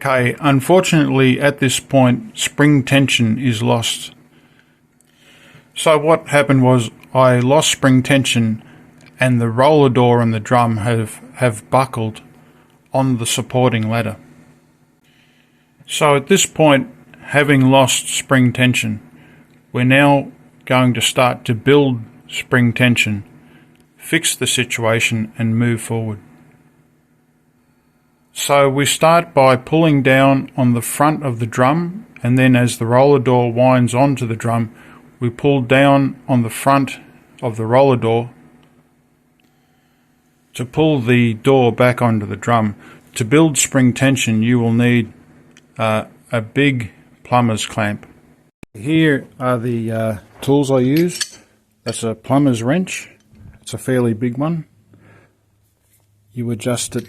Okay, unfortunately at this point spring tension is lost. So what happened was I lost spring tension and the roller door and the drum have buckled on the supporting ladder. So at this point, having lost spring tension, we're now going to start to build spring tension, fix the situation and move forward. So we start by pulling down on the front of the drum, and then as the roller door winds onto the drum, we pull down on the front of the roller door to pull the door back onto the drum. To build spring tension, you will need a big plumber's clamp. Here are the tools I use. That's a plumber's wrench. It's a fairly big one. You adjust it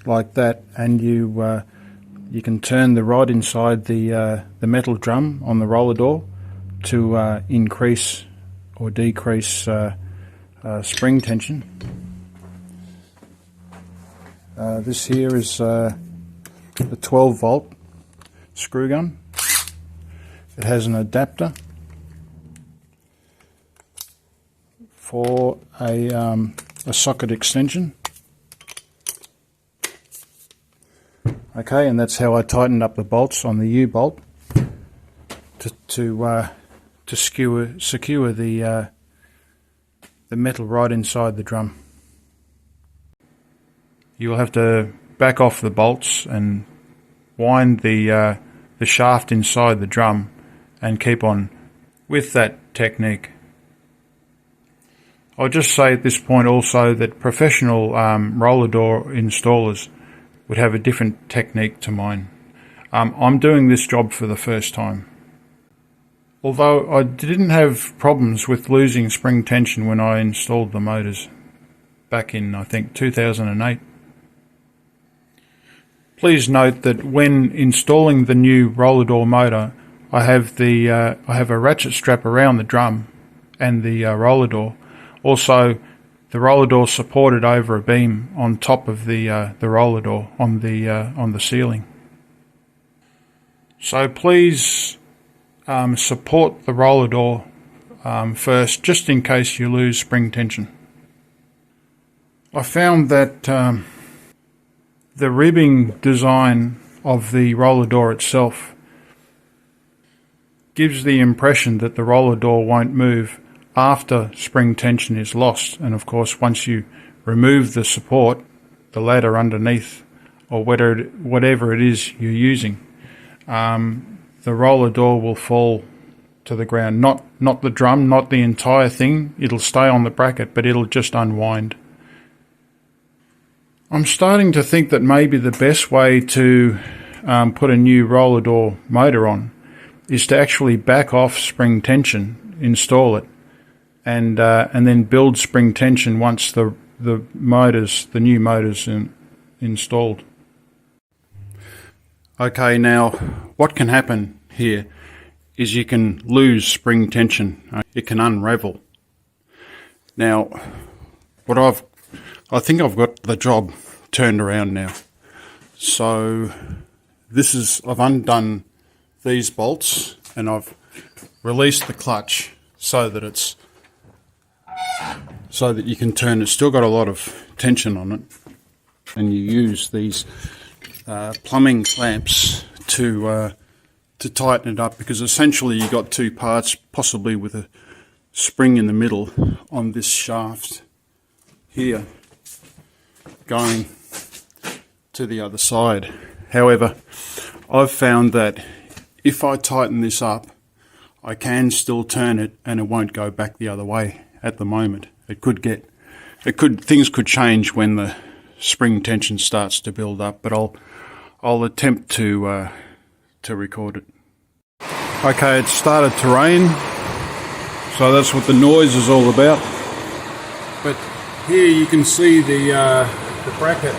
like that, and you can turn the rod inside the metal drum on the roller door to increase or decrease spring tension. This here is a 12 volt screw gun. It has an adapter for a socket extension. Okay, and that's how I tightened up the bolts on the U-bolt to secure the metal rod inside the drum. You'll have to back off the bolts and wind the shaft inside the drum and keep on with that technique. I'll just say at this point also that professional roller door installers would have a different technique to mine. I'm doing this job for the first time. Although I didn't have problems with losing spring tension when I installed the motors back in, I think, 2008. Please note that when installing the new roller door motor, I have a ratchet strap around the drum and the roller door. Also, the roller door supported over a beam on top of the roller door on the ceiling. So please support the roller door first, just in case you lose spring tension. I found that the ribbing design of the roller door itself gives the impression that the roller door won't move after spring tension is lost, and of course once you remove the support, the ladder underneath or whatever it is you're using, the roller door will fall to the ground. Not the drum, not the entire thing. It'll stay on the bracket, but it'll just unwind. I'm starting to think that maybe the best way to put a new roller door motor on is to actually back off spring tension, install it, and then build spring tension once the new motors installed. Okay, now what can happen here is you can lose spring tension. It can unravel. Now, I think I've got the job turned around now. So I've undone these bolts and I've released the clutch so that you can turn. It's still got a lot of tension on it, and you use these plumbing clamps to tighten it up, because essentially you've got two parts, possibly with a spring in the middle on this shaft here going to the other side. However, I've found that if I tighten this up, I can still turn it and it won't go back the other way at the moment. Things could change when the spring tension starts to build up, but I'll attempt to record it. Okay, it started to rain, so that's what the noise is all about. But here you can see the bracket.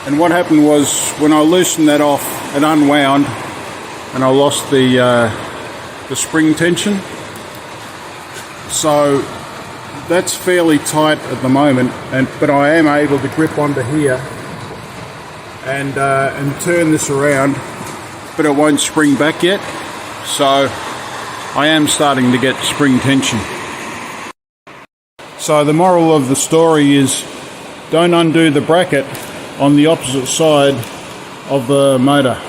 And what happened was, when I loosened that off, it unwound, and I lost the spring tension. So that's fairly tight at the moment, but I am able to grip onto here and turn this around, but it won't spring back yet. So I am starting to get spring tension. So the moral of the story is don't undo the bracket on the opposite side of the motor.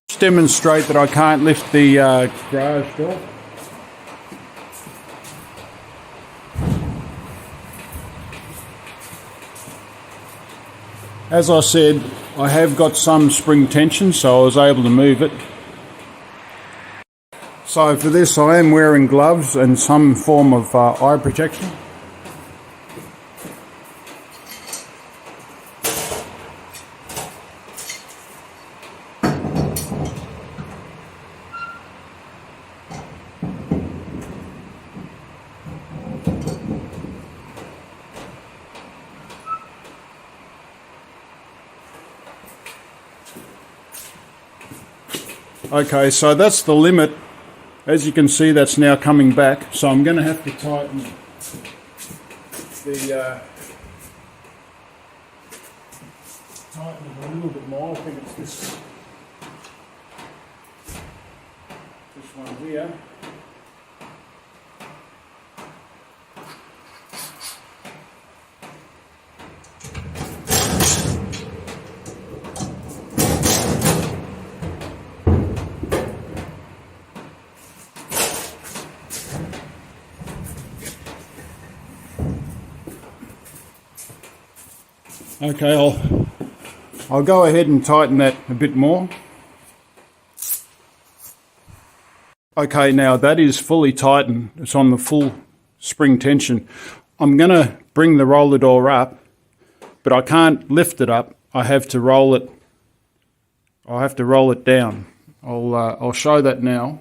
Just demonstrate that I can't lift the garage door. As I said, I have got some spring tension, so I was able to move it. So for this, I am wearing gloves and some form of eye protection. Okay, so that's the limit. As you can see, that's now coming back. So I'm going to have to tighten tighten it a little bit more. I think it's this one here. Okay, I'll go ahead and tighten that a bit more. Okay, now that is fully tightened. It's on the full spring tension. I'm going to bring the roller door up, but I can't lift it up. I have to roll it. I have to roll it down. I'll show that now.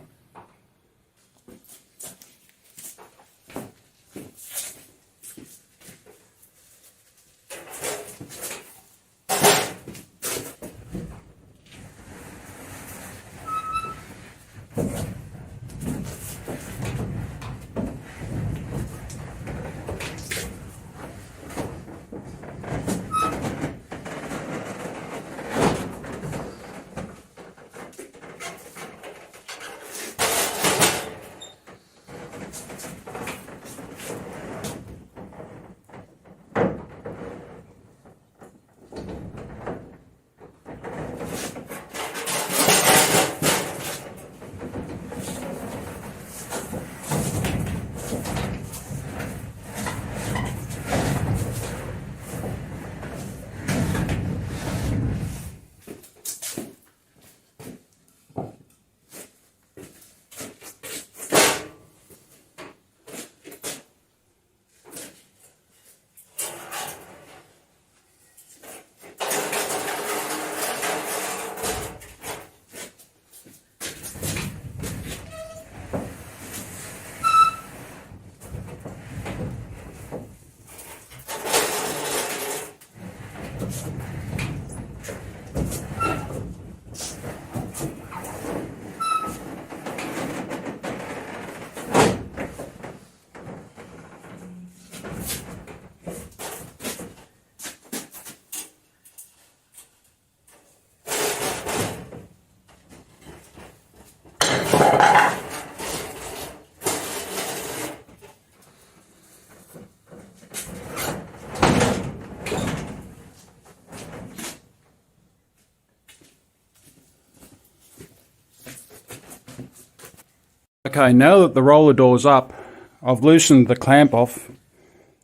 Okay, now that the roller door's up, I've loosened the clamp off,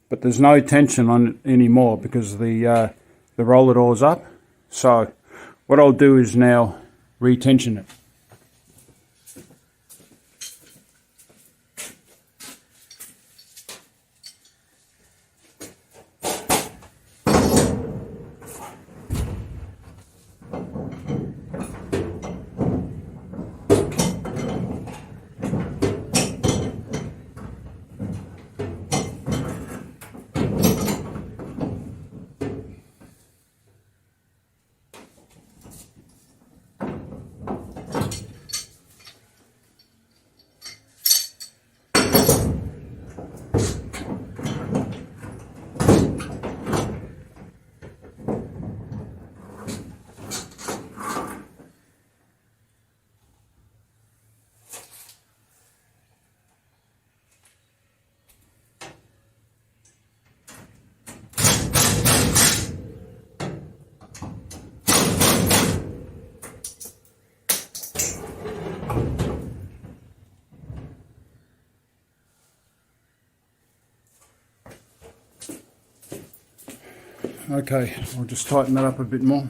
but there's no tension on it anymore because the roller door's up. So what I'll do is now retension it. Okay, I'll just tighten that up a bit more.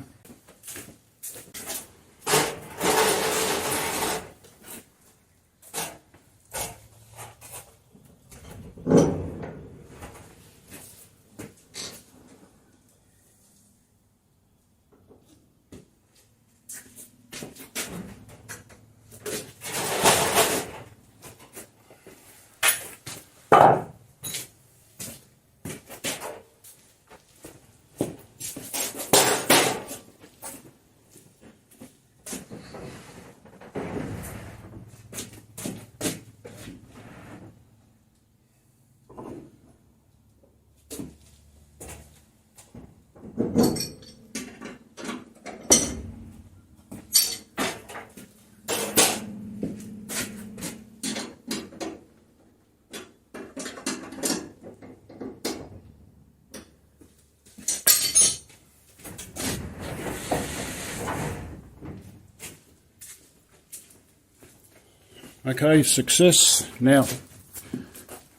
Okay, success. Now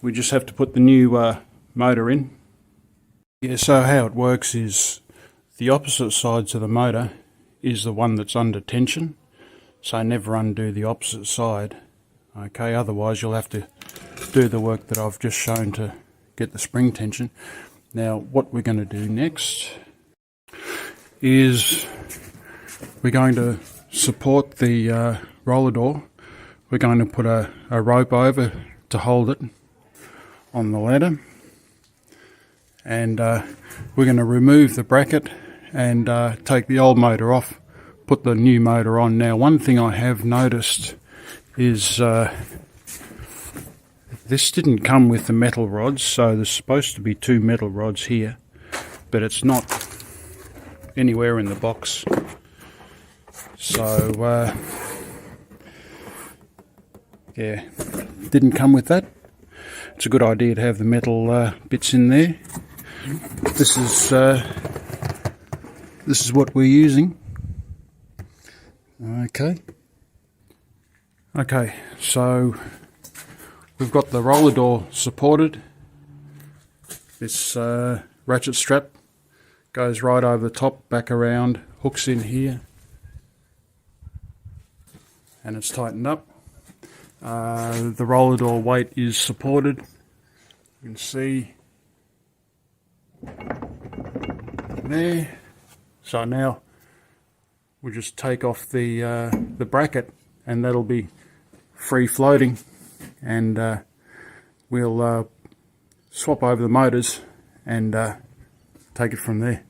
we just have to put the new motor in. Yeah, so how it works is the opposite side to the motor is the one that's under tension, so never undo the opposite side. Okay, otherwise you'll have to do the work that I've just shown to get the spring tension. Now what we're going to do next is we're going to support the roller door. We're going to put a rope over to hold it on the ladder, and we're going to remove the bracket and take the old motor off, put the new motor on. Now one thing I have noticed is this didn't come with the metal rods, so there's supposed to be 2 metal rods here, but it's not anywhere in the box. So yeah, didn't come with that. It's a good idea to have the metal bits in there. This is what we're using. Okay, so we've got the roller door supported. This ratchet strap goes right over the top, back around, hooks in here, and it's tightened up. The roller door weight is supported. You can see there. So now we'll just take off the bracket, and that'll be free floating, and we'll swap over the motors and take it from there.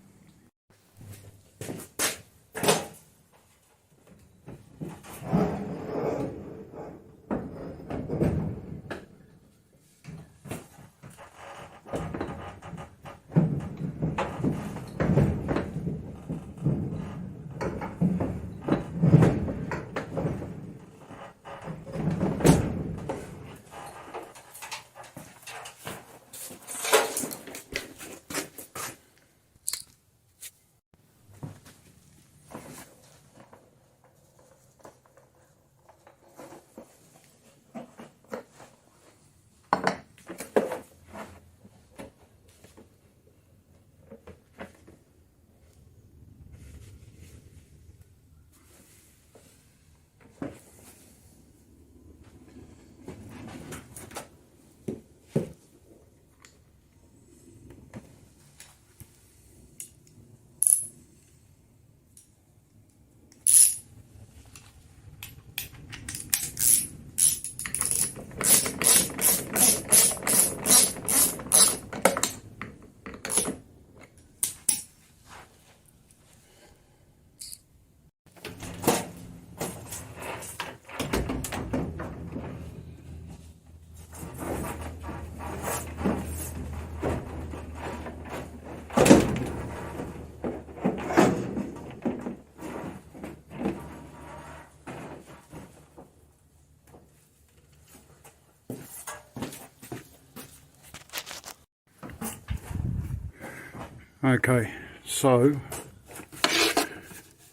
Okay, so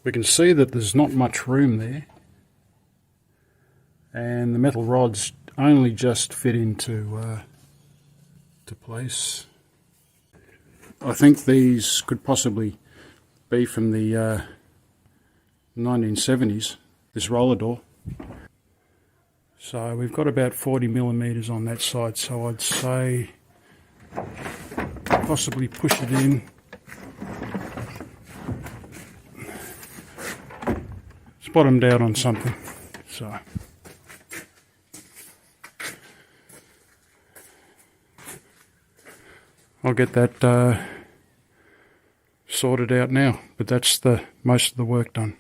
we can see that there's not much room there, and the metal rods only just fit into to place. I think these could possibly be from the 1970s, this roller door. So we've got about 40 millimetres on that side, so I'd say possibly push it in. It's bottomed out on something, so I'll get that sorted out now, but that's the most of the work done.